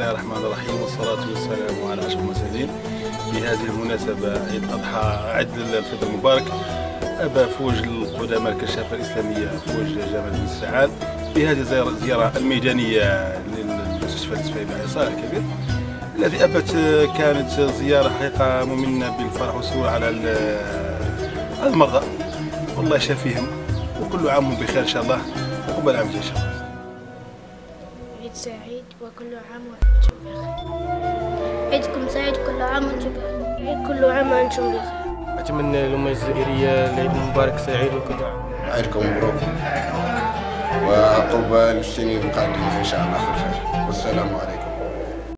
الله الرحمن الرحيم، والصلاة والسلام على أشرف المرسلين. بهذه المناسبة عيد الأضحى، عيد الفطر المبارك، أبى فوج القدماء الكشافة الإسلامية فوج جامعة بن سعاد بهذه الزيارة الميدانية للمستشفى الإسلامي بعد صالح الكبير الذي أبت كانت زيارة حقيقة ممنة بالفرح والسرور على المرضى، والله يشافيهم وكل عام بخير إن شاء الله، وقبل عام إن شاء الله. عيد سعيد وكل عام وأنتم بخير. عيدكم سعيد، كل عام وأنتم بخير. كل عام وأنتم بخير. أتمنى للأمة الجزائرية العيد المبارك سعيد وكل عام. عيدكم مبروك وعقب السنين القادمة إن شاء الله في الخير، والسلام عليكم.